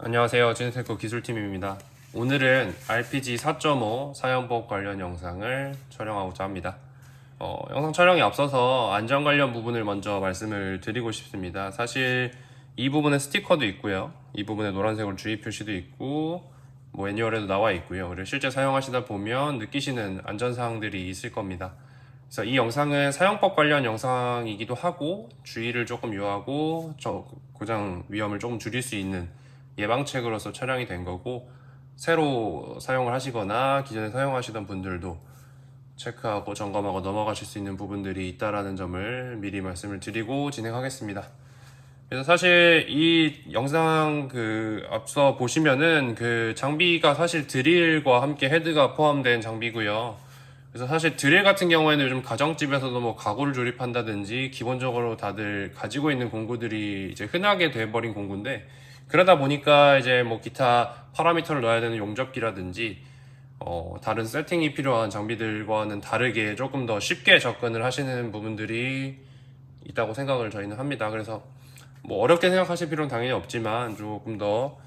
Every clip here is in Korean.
안녕하세요. 지네테크 기술팀입니다. 오늘은 RPG 4.5 사연법 관련 영상을 촬영하고자 합니다. 영상 촬영에 앞서서 안전 관련 부분을 먼저 말씀을 드리고 싶습니다. 사실 이 부분에 스티커도 있고요. 이 부분에 노란색으로 주의 표시도 있고 매뉴얼에도 나와 있고요. 그리고 실제 사용하시다 보면 느끼시는 안전사항들이 있을 겁니다. 그래서 이 영상은 사용법 관련 영상이기도 하고 주의를 조금 유하고 고장 위험을 조금 줄일 수 있는 예방책으로서 촬영이 된 거고, 새로 사용을 하시거나 기존에 사용하시던 분들도 체크하고 점검하고 넘어가실 수 있는 부분들이 있다라는 점을 미리 말씀을 드리고 진행하겠습니다. 그래서 사실 이 영상 앞서 보시면은 장비가 사실 드릴과 함께 헤드가 포함된 장비고요. 그래서 사실 드릴 같은 경우에는 요즘 가정집에서도 가구를 조립한다든지 기본적으로 다들 가지고 있는 공구들이 이제 흔하게 돼버린 공구인데, 그러다 보니까 이제 기타 파라미터를 넣어야 되는 용접기라든지 다른 세팅이 필요한 장비들과는 다르게 조금 더 쉽게 접근을 하시는 부분들이 있다고 생각을 저희는 합니다. 그래서 어렵게 생각하실 필요는 당연히 없지만 조금 더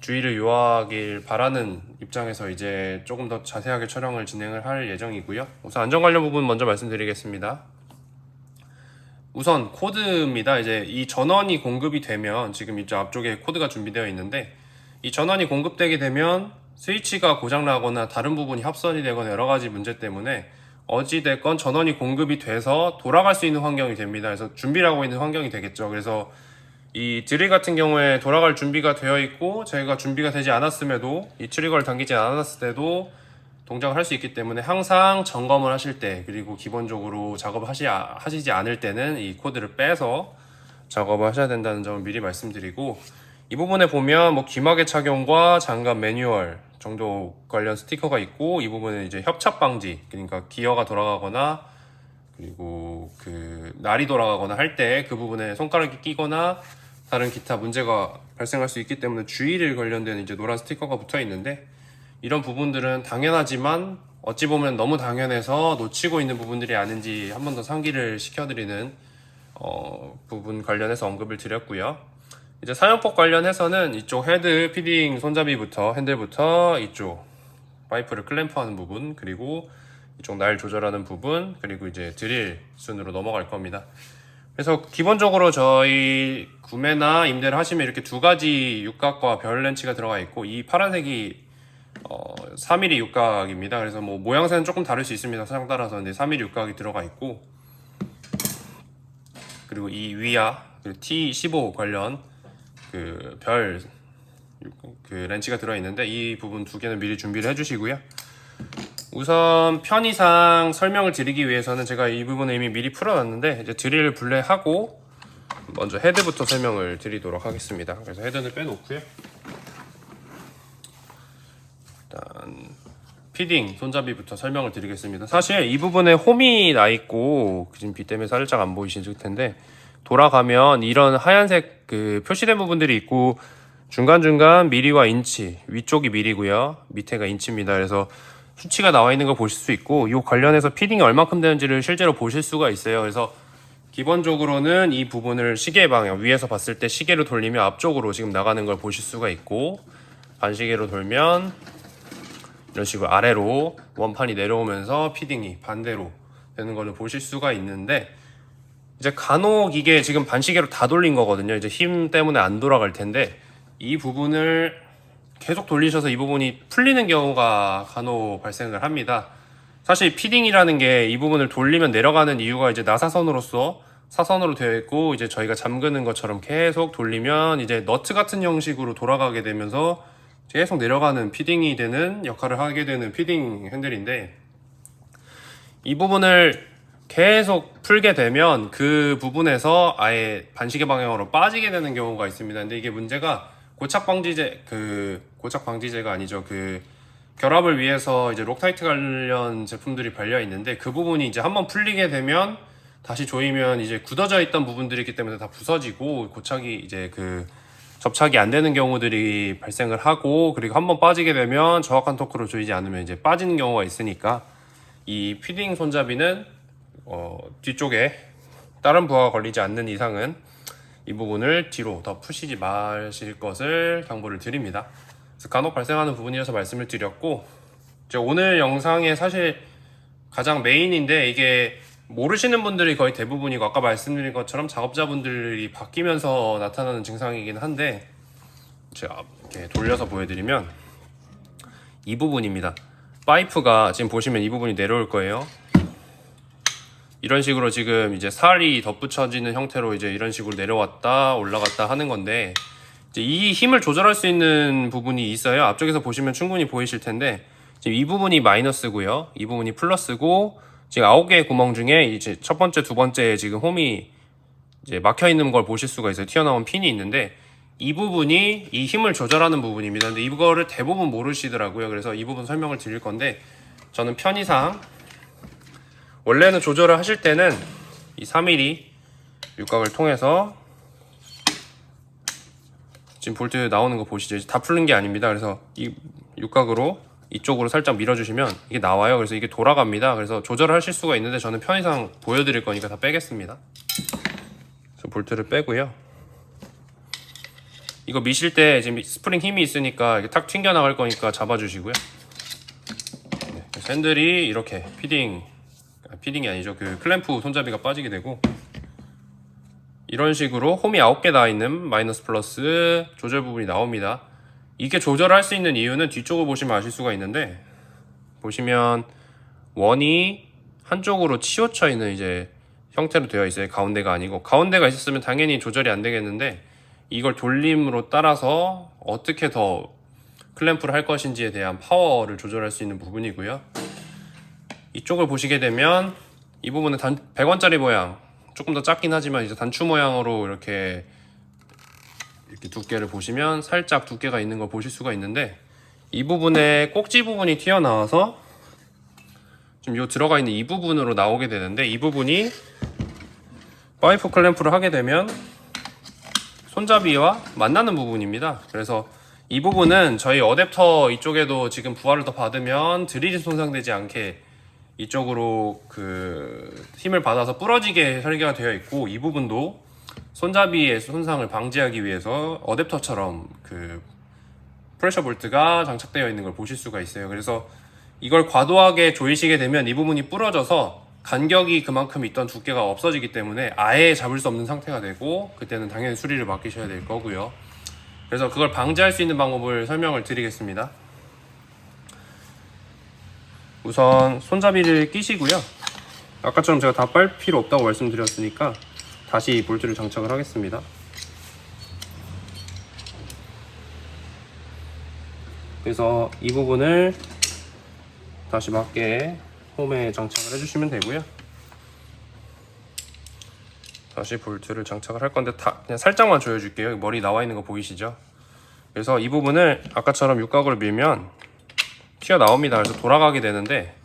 주의를 요하길 바라는 입장에서 이제 조금 더 자세하게 촬영을 진행을 할 예정이고요. 우선 안전 관련 부분 먼저 말씀드리겠습니다. 우선 코드입니다. 이제 이 전원이 공급이 되면, 지금 이쪽 앞쪽에 코드가 준비되어 있는데, 이 전원이 공급되게 되면 스위치가 고장나거나 다른 부분이 합선이 되거나 여러 가지 문제 때문에 어찌됐건 전원이 공급이 돼서 돌아갈 수 있는 환경이 됩니다. 그래서 준비를 하고 있는 환경이 되겠죠. 그래서 이 드릴 같은 경우에 돌아갈 준비가 되어 있고, 저희가 준비가 되지 않았음에도, 이 트리거를 당기지 않았을 때도 동작을 할 수 있기 때문에 항상 점검을 하실 때, 그리고 기본적으로 작업을 하시지 않을 때는 이 코드를 빼서 작업을 하셔야 된다는 점을 미리 말씀드리고, 이 부분에 보면 귀마개 착용과 장갑 매뉴얼 정도 관련 스티커가 있고, 이 부분은 이제 협착 방지, 그러니까 기어가 돌아가거나 그리고 날이 돌아가거나 할 때 그 부분에 손가락이 끼거나 다른 기타 문제가 발생할 수 있기 때문에 주의를 관련된 이제 노란 스티커가 붙어 있는데, 이런 부분들은 당연하지만 어찌 보면 너무 당연해서 놓치고 있는 부분들이 아닌지 한 번 더 상기를 시켜드리는 부분 관련해서 언급을 드렸고요. 이제 사용법 관련해서는 이쪽 헤드 피딩 손잡이부터 핸들부터 이쪽 파이프를 클램프하는 부분, 그리고 이쪽 날 조절하는 부분, 그리고 이제 드릴 순으로 넘어갈 겁니다. 그래서 기본적으로 저희 구매나 임대를 하시면 이렇게 두 가지 육각과 별 렌치가 들어가 있고, 이 파란색이 3mm 육각입니다. 그래서 모양새는 조금 다를 수 있습니다. 사양 따라서. 근데 3mm 육각이 들어가 있고, 그리고 이 위아 T15 관련 별 렌치가 들어 있는데, 이 부분 두 개는 미리 준비를 해주시고요. 우선 편의상 설명을 드리기 위해서는 제가 이 부분을 이미 미리 풀어놨는데, 이제 드릴을 분리하고 먼저 헤드부터 설명을 드리도록 하겠습니다. 그래서 헤드는 빼놓고요. 일단 피딩 손잡이부터 설명을 드리겠습니다. 사실 이 부분에 홈이 나 있고, 지금 빛 때문에 살짝 안 보이실 텐데, 돌아가면 이런 하얀색 표시된 부분들이 있고, 중간중간 미리와 인치, 위쪽이 미리고요, 밑에가 인치입니다. 그래서 수치가 나와 있는 걸 보실 수 있고, 이 관련해서 피딩이 얼마큼 되는지를 실제로 보실 수가 있어요. 그래서 기본적으로는 이 부분을 시계 방향, 위에서 봤을 때 시계로 돌리면 앞쪽으로 지금 나가는 걸 보실 수가 있고, 반시계로 돌면 이런 식으로 아래로 원판이 내려오면서 피딩이 반대로 되는 걸 보실 수가 있는데, 이제 간혹 이게 지금 반시계로 다 돌린 거거든요. 이제 힘 때문에 안 돌아갈 텐데, 이 부분을 계속 돌리셔서 이 부분이 풀리는 경우가 간혹 발생을 합니다. 사실 피딩이라는 게 이 부분을 돌리면 내려가는 이유가 이제 나사선으로서 사선으로 되어 있고, 이제 저희가 잠그는 것처럼 계속 돌리면 이제 너트 같은 형식으로 돌아가게 되면서 계속 내려가는 피딩이 되는 역할을 하게 되는 피딩 핸들인데, 이 부분을 계속 풀게 되면 그 부분에서 아예 반시계 방향으로 빠지게 되는 경우가 있습니다. 근데 이게 문제가 고착 방지제가 아니죠. 결합을 위해서 이제 록타이트 관련 제품들이 발려 있는데, 그 부분이 이제 한번 풀리게 되면 다시 조이면 이제 굳어져 있던 부분들이 있기 때문에 다 부서지고, 고착이 이제 접착이 안 되는 경우들이 발생을 하고, 그리고 한번 빠지게 되면 정확한 토크로 조이지 않으면 이제 빠지는 경우가 있으니까, 이 피딩 손잡이는 뒤쪽에 다른 부하가 걸리지 않는 이상은 이 부분을 뒤로 더 푸시지 마실 것을 당부를 드립니다. 그래서 간혹 발생하는 부분이어서 말씀을 드렸고, 이제 오늘 영상의 사실 가장 메인인데, 이게 모르시는 분들이 거의 대부분이고, 아까 말씀드린 것처럼 작업자분들이 바뀌면서 나타나는 증상이긴 한데, 제가 이렇게 돌려서 보여드리면 이 부분입니다. 파이프가 지금 보시면 이 부분이 내려올 거예요. 이런 식으로 지금 이제 살이 덧붙여지는 형태로 이제 이런 식으로 내려왔다 올라갔다 하는 건데, 이제 이 힘을 조절할 수 있는 부분이 있어요. 앞쪽에서 보시면 충분히 보이실 텐데, 지금 이 부분이 마이너스고요, 이 부분이 플러스고, 지금 9개의 구멍 중에 이제 첫 번째, 두 번째에 지금 홈이 이제 막혀 있는 걸 보실 수가 있어요. 튀어나온 핀이 있는데, 이 부분이 이 힘을 조절하는 부분입니다. 근데 이거를 대부분 모르시더라고요. 그래서 이 부분 설명을 드릴 건데, 저는 편의상 원래는 조절을 하실 때는 이 3mm 육각을 통해서, 지금 볼트 나오는 거 보시죠? 다 풀린 게 아닙니다. 그래서 이 육각으로 이쪽으로 살짝 밀어주시면 이게 나와요. 그래서 이게 돌아갑니다. 그래서 조절을 하실 수가 있는데, 저는 편의상 보여드릴 거니까 다 빼겠습니다. 그래서 볼트를 빼고요. 이거 미실 때 지금 스프링 힘이 있으니까 이게 탁 튕겨 나갈 거니까 잡아주시고요. 네, 핸들이 이렇게 피딩이 아니죠. 그 클램프 손잡이가 빠지게 되고, 이런 식으로 홈이 9개 나 있는 마이너스 플러스 조절 부분이 나옵니다. 이게 조절할 수 있는 이유는 뒤쪽을 보시면 아실 수가 있는데, 보시면 원이 한쪽으로 치우쳐 있는 이제 형태로 되어 있어요. 가운데가 아니고, 가운데가 있었으면 당연히 조절이 안 되겠는데, 이걸 돌림으로 따라서 어떻게 더 클램프를 할 것인지에 대한 파워를 조절할 수 있는 부분이고요. 이쪽을 보시게 되면 이 부분은 100원짜리 모양, 조금 더 작긴 하지만 이제 단추 모양으로 이렇게 두께를 보시면 살짝 두께가 있는 걸 보실 수가 있는데, 이 부분에 꼭지 부분이 튀어나와서 지금 요 들어가 있는 이 부분으로 나오게 되는데, 이 부분이 파이프 클램프를 하게 되면 손잡이와 만나는 부분입니다. 그래서 이 부분은 저희 어댑터 이쪽에도 지금 부하를 더 받으면 드릴이 손상되지 않게 이쪽으로 그 힘을 받아서 부러지게 설계가 되어 있고, 이 부분도 손잡이의 손상을 방지하기 위해서 어댑터처럼 그 프레셔 볼트가 장착되어 있는 걸 보실 수가 있어요. 그래서 이걸 과도하게 조이시게 되면 이 부분이 부러져서 간격이 그만큼 있던 두께가 없어지기 때문에 아예 잡을 수 없는 상태가 되고, 그때는 당연히 수리를 맡기셔야 될 거고요. 그래서 그걸 방지할 수 있는 방법을 설명을 드리겠습니다. 우선 손잡이를 끼시고요. 아까처럼 제가 다 빨 필요 없다고 말씀드렸으니까 다시 볼트를 장착을 하겠습니다. 그래서 이 부분을 다시 맞게 홈에 장착을 해주시면 되고요. 다시 볼트를 장착을 할 건데, 그냥 살짝만 조여줄게요. 머리 나와 있는 거 보이시죠? 그래서 이 부분을 아까처럼 육각으로 밀면 튀어나옵니다. 그래서 돌아가게 되는데,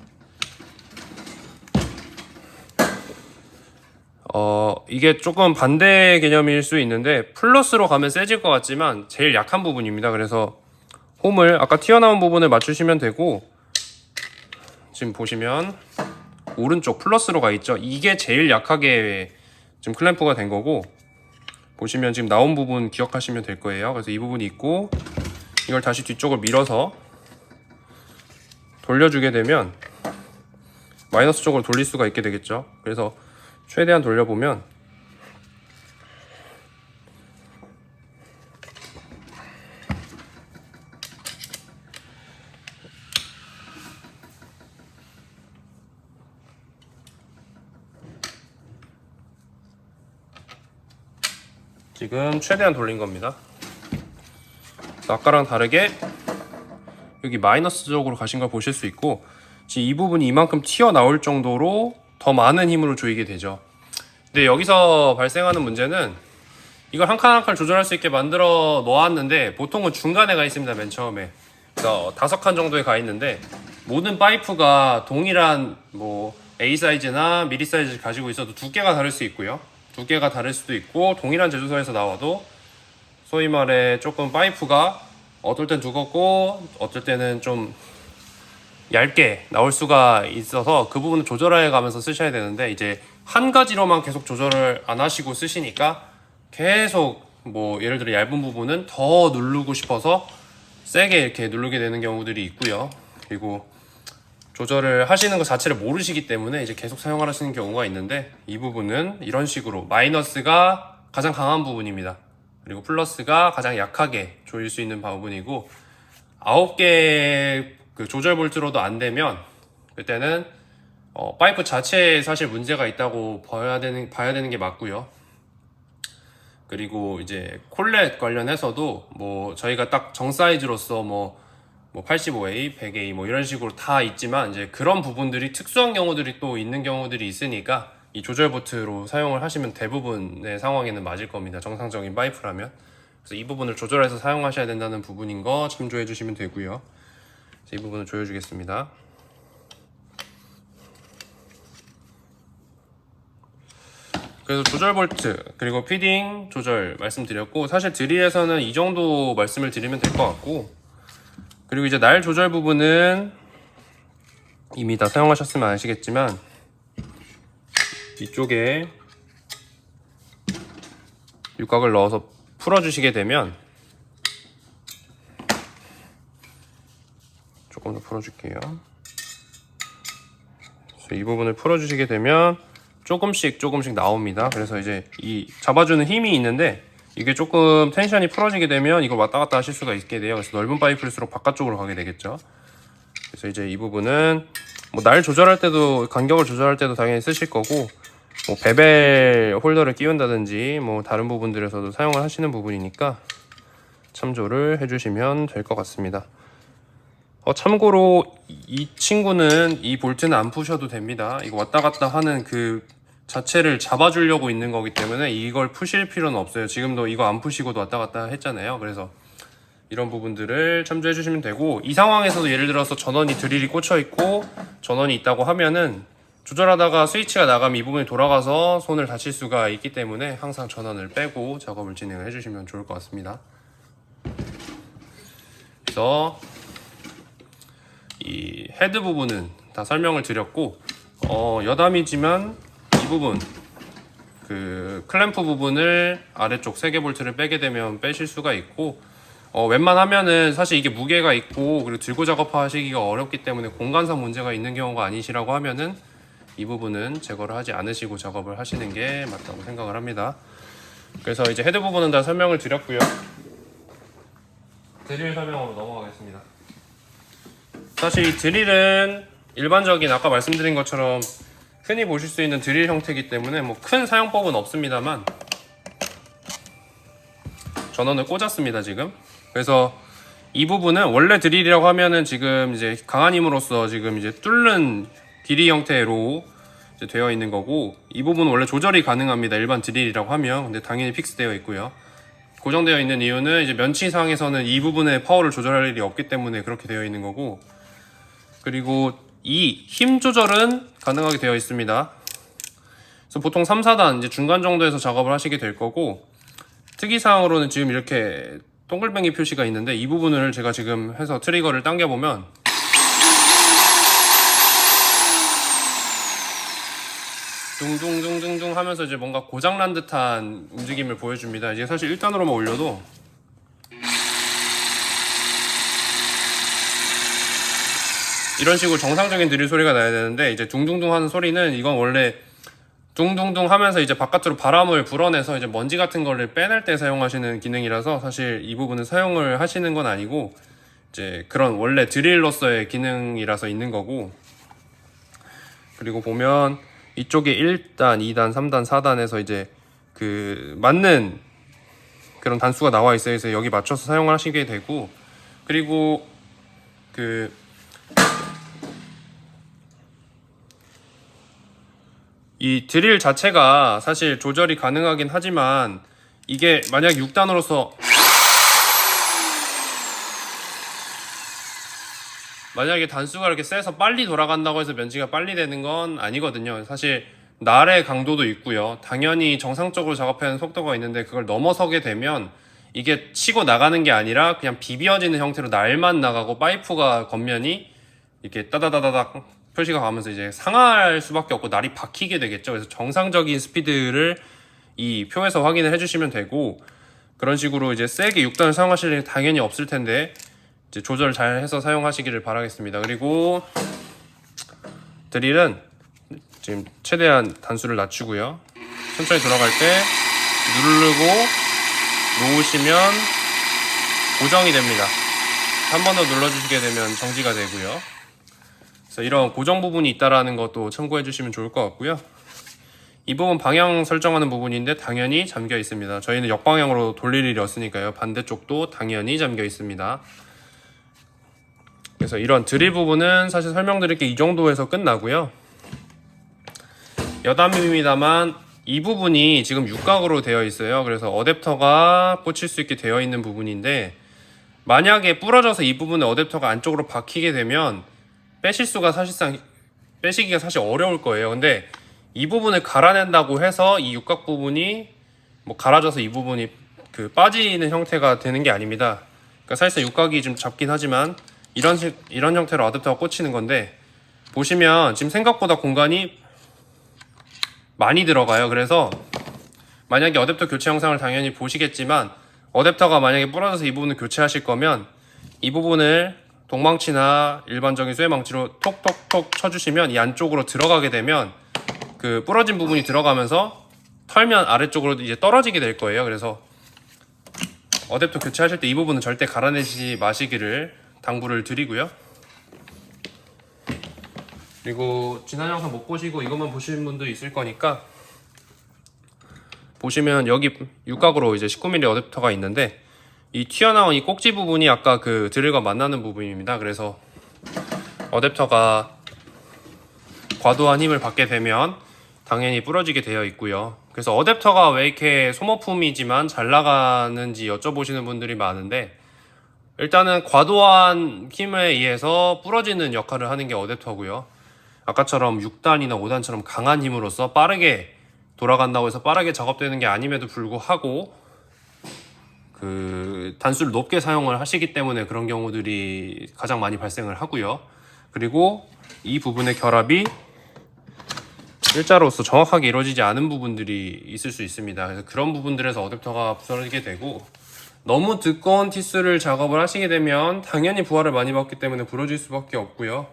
이게 조금 반대 개념일 수 있는데, 플러스로 가면 세질 것 같지만 제일 약한 부분입니다. 그래서 홈을 아까 튀어나온 부분을 맞추시면 되고, 지금 보시면 오른쪽 플러스로 가 있죠. 이게 제일 약하게 지금 클램프가 된 거고, 보시면 지금 나온 부분 기억하시면 될 거예요. 그래서 이 부분이 있고, 이걸 다시 뒤쪽을 밀어서 돌려주게 되면 마이너스 쪽으로 돌릴 수가 있게 되겠죠. 그래서 최대한 돌려보면 지금 최대한 돌린 겁니다. 아까랑 다르게 여기 마이너스 쪽으로 가신 걸 보실 수 있고, 지금 이 부분이 이만큼 튀어나올 정도로 더 많은 힘으로 조이게 되죠. 근데 여기서 발생하는 문제는, 이걸 한 칸 한 칸 조절할 수 있게 만들어 놓았는데 보통은 중간에 가 있습니다. 맨 처음에. 그래서 5칸 정도에 가 있는데, 모든 파이프가 동일한 뭐 A 사이즈나 미리 사이즈를 가지고 있어도 두께가 다를 수 있고요. 두께가 다를 수도 있고, 동일한 제조사에서 나와도 소위 말해 조금 파이프가 어떨 땐 두껍고 어떨 때는 좀 얇게 나올 수가 있어서, 그 부분을 조절해 가면서 쓰셔야 되는데, 이제 한 가지로만 계속 조절을 안 하시고 쓰시니까 계속 뭐 예를 들어 얇은 부분은 더 누르고 싶어서 세게 이렇게 누르게 되는 경우들이 있고요. 그리고 조절을 하시는 것 자체를 모르시기 때문에 이제 계속 사용하시는 경우가 있는데, 이 부분은 이런 식으로 마이너스가 가장 강한 부분입니다. 그리고 플러스가 가장 약하게 조일 수 있는 부분이고, 9개 그 조절 볼트로도 안 되면 그때는 파이프 자체에 사실 문제가 있다고 봐야 되는 게 맞고요. 그리고 이제 콜렛 관련해서도 뭐 저희가 딱 정 사이즈로서 뭐 85A, 100A 뭐 이런 식으로 다 있지만, 이제 그런 부분들이 특수한 경우들이 또 있는 경우들이 있으니까 이 조절 보트로 사용을 하시면 대부분의 상황에는 맞을 겁니다. 정상적인 파이프라면. 그래서 이 부분을 조절해서 사용하셔야 된다는 부분인 거 참조해 주시면 되고요. 이 부분을 조여주겠습니다. 그래서 조절 볼트 그리고 피딩 조절 말씀드렸고, 사실 드릴에서는 이 정도 말씀을 드리면 될 것 같고, 그리고 이제 날 조절 부분은 이미 다 사용하셨으면 아시겠지만, 이쪽에 육각을 넣어서 풀어주시게 되면, 조금 더 풀어줄게요. 이 부분을 풀어주시게 되면 조금씩 나옵니다. 그래서 이제 이 잡아주는 힘이 있는데, 이게 조금 텐션이 풀어지게 되면 이걸 왔다 갔다 하실 수가 있게 돼요. 그래서 넓은 파이프일수록 바깥쪽으로 가게 되겠죠. 그래서 이제 이 부분은 뭐 날 조절할 때도, 간격을 조절할 때도 당연히 쓰실 거고, 뭐 베벨 홀더를 끼운다든지 뭐 다른 부분들에서도 사용을 하시는 부분이니까 참조를 해주시면 될 것 같습니다. 참고로 이 친구는, 이 볼트는 안 푸셔도 됩니다. 이거 왔다 갔다 하는 그 자체를 잡아주려고 있는 거기 때문에 이걸 푸실 필요는 없어요. 지금도 이거 안 푸시고도 왔다 갔다 했잖아요. 그래서 이런 부분들을 참조해 주시면 되고, 이 상황에서도 예를 들어서 전원이 드릴이 꽂혀 있고 전원이 있다고 하면은 조절하다가 스위치가 나가면 이 부분이 돌아가서 손을 다칠 수가 있기 때문에 항상 전원을 빼고 작업을 진행을 해주시면 좋을 것 같습니다. 그래서 이 헤드 부분은 다 설명을 드렸고, 여담이지만 이 부분, 그 클램프 부분을 아래쪽 3개 볼트를 빼게 되면 빼실 수가 있고, 웬만하면은 사실 이게 무게가 있고 그리고 들고 작업하시기가 어렵기 때문에 공간상 문제가 있는 경우가 아니시라고 하면은 이 부분은 제거를 하지 않으시고 작업을 하시는 게 맞다고 생각을 합니다. 그래서 이제 헤드 부분은 다 설명을 드렸고요. 드릴 설명으로 넘어가겠습니다. 사실 이 드릴은 일반적인 아까 말씀드린 것처럼 흔히 보실 수 있는 드릴 형태이기 때문에 뭐 큰 사용법은 없습니다만, 전원을 꽂았습니다 지금. 그래서 이 부분은 원래 드릴이라고 하면은 지금 이제 강한 힘으로써 지금 이제 뚫는 길이 형태로 이제 되어 있는 거고, 이 부분은 원래 조절이 가능합니다. 일반 드릴이라고 하면. 근데 당연히 픽스되어 있고요. 고정되어 있는 이유는 이제 면치상에서는 이 부분의 파워를 조절할 일이 없기 때문에 그렇게 되어 있는 거고, 그리고 이 힘 조절은 가능하게 되어 있습니다. 그래서 보통 3, 4단 이제 중간 정도에서 작업을 하시게 될 거고, 특이사항으로는 지금 이렇게 동글뱅이 표시가 있는데, 이 부분을 제가 지금 해서 트리거를 당겨보면 둥둥둥둥둥 하면서 이제 뭔가 고장난 듯한 움직임을 보여줍니다. 이제 사실 1단으로만 올려도 이런 식으로 정상적인 드릴 소리가 나야 되는데, 이제 둥둥둥 하는 소리는 이건 원래 둥둥둥 하면서 이제 바깥으로 바람을 불어내서 이제 먼지 같은 거를 빼낼 때 사용하시는 기능이라서, 사실 이 부분은 사용을 하시는 건 아니고 이제 그런 원래 드릴로서의 기능이라서 있는 거고, 그리고 보면 이쪽에 1단, 2단, 3단, 4단에서 이제 그 맞는 그런 단수가 나와 있어요. 그래서 여기 맞춰서 사용을 하시게 되고, 그리고 그 이 드릴 자체가 사실 조절이 가능하긴 하지만, 이게 만약 6단으로서 만약에 단수가 이렇게 세서 빨리 돌아간다고 해서 면치가 빨리 되는 건 아니거든요. 사실 날의 강도도 있고요. 당연히 정상적으로 작업하는 속도가 있는데, 그걸 넘어서게 되면 이게 치고 나가는 게 아니라 그냥 비벼지는 형태로 날만 나가고 파이프가 겉면이 이렇게 따다다다닥 표시가 가면서 이제 상할 수밖에 없고 날이 박히게 되겠죠. 그래서 정상적인 스피드를 이 표에서 확인을 해주시면 되고, 그런 식으로 이제 세게 6단을 사용하실 일이 당연히 없을 텐데 이제 조절 잘 해서 사용하시기를 바라겠습니다. 그리고 드릴은 지금 최대한 단수를 낮추고요. 천천히 돌아갈 때 누르고 놓으시면 고정이 됩니다. 한 번 더 눌러주시게 되면 정지가 되고요. 그래서 이런 고정 부분이 있다라는 것도 참고해 주시면 좋을 것 같고요. 이 부분 방향 설정하는 부분인데 당연히 잠겨 있습니다. 저희는 역방향으로 돌릴 일이 없으니까요. 반대쪽도 당연히 잠겨 있습니다. 그래서 이런 드릴 부분은 사실 설명드릴 게 이 정도에서 끝나고요. 여담입니다만 이 부분이 지금 육각으로 되어 있어요. 그래서 어댑터가 꽂힐 수 있게 되어 있는 부분인데, 만약에 부러져서 이 부분에 어댑터가 안쪽으로 박히게 되면 빼시기가 사실 어려울 거예요. 근데 이 부분을 갈아낸다고 해서 이 육각 부분이 뭐 갈아져서 이 부분이 빠지는 형태가 되는 게 아닙니다. 그러니까 사실상 육각이 좀 잡긴 하지만 이런 형태로 어댑터가 꽂히는 건데, 보시면 지금 생각보다 공간이 많이 들어가요. 그래서 만약에 어댑터 교체 영상을 당연히 보시겠지만, 어댑터가 만약에 부러져서 이 부분을 교체하실 거면 이 부분을 동망치나 일반적인 쇠망치로 톡톡톡 쳐주시면 이 안쪽으로 들어가게 되면 그 부러진 부분이 들어가면서 털면 아래쪽으로 이제 떨어지게 될 거예요. 그래서 어댑터 교체하실 때 이 부분은 절대 갈아내지 마시기를 당부를 드리고요. 그리고 지난 영상 못 보시고 이것만 보시는 분도 있을 거니까, 보시면 여기 육각으로 이제 19mm 어댑터가 있는데, 이 튀어나온 이 꼭지 부분이 아까 그 드릴과 만나는 부분입니다. 그래서 어댑터가 과도한 힘을 받게 되면 당연히 부러지게 되어 있고요. 그래서 어댑터가 왜 이렇게 소모품이지만 잘 나가는지 여쭤보시는 분들이 많은데, 일단은 과도한 힘에 의해서 부러지는 역할을 하는 게 어댑터고요. 아까처럼 6단이나 5단처럼 강한 힘으로써 빠르게 돌아간다고 해서 빠르게 작업되는 게 아님에도 불구하고 단수를 높게 사용을 하시기 때문에 그런 경우들이 가장 많이 발생을 하고요. 그리고 이 부분의 결합이 일자로서 정확하게 이루어지지 않은 부분들이 있을 수 있습니다. 그래서 그런 부분들에서 어댑터가 부서지게 되고, 너무 두꺼운 티스를 작업을 하시게 되면 당연히 부하를 많이 받기 때문에 부러질 수밖에 없고요.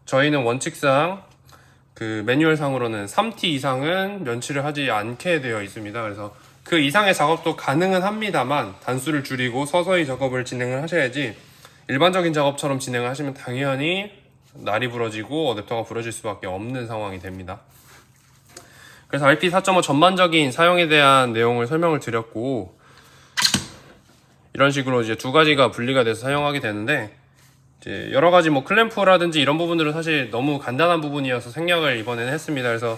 저희는 원칙상 매뉴얼상으로는 3T 이상은 면치를 하지 않게 되어 있습니다. 그래서 그 이상의 작업도 가능은 합니다만 단수를 줄이고 서서히 작업을 진행을 하셔야지, 일반적인 작업처럼 진행을 하시면 당연히 날이 부러지고 어댑터가 부러질 수밖에 없는 상황이 됩니다. 그래서 RP 4.5 전반적인 사용에 대한 내용을 설명을 드렸고, 이런 식으로 이제 두 가지가 분리가 돼서 사용하게 되는데, 이제 여러 가지 뭐 클램프라든지 이런 부분들은 사실 너무 간단한 부분이어서 생략을 이번에는 했습니다. 그래서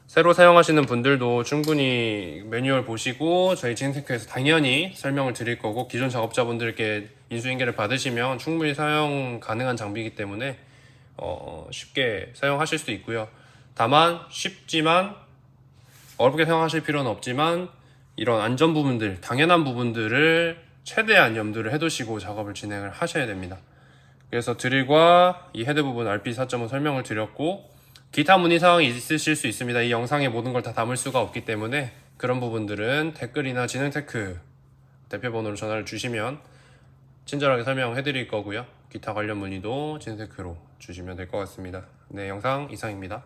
새로 사용하시는 분들도 충분히 매뉴얼 보시고 저희 진행테크에서 당연히 설명을 드릴 거고, 기존 작업자분들께 인수인계를 받으시면 충분히 사용 가능한 장비이기 때문에 쉽게 사용하실 수 있고요. 다만 쉽지만 어렵게 사용하실 필요는 없지만 이런 안전 부분들, 당연한 부분들을 최대한 염두를 해두시고 작업을 진행을 하셔야 됩니다. 그래서 드릴과 이 헤드 부분 RP 4.5 설명을 드렸고, 기타 문의사항이 있으실 수 있습니다. 이 영상에 모든 걸 다 담을 수가 없기 때문에 그런 부분들은 댓글이나 진행테크 대표번호로 전화를 주시면 친절하게 설명해 드릴 거고요. 기타 관련 문의도 진행테크로 주시면 될 것 같습니다. 네, 영상 이상입니다.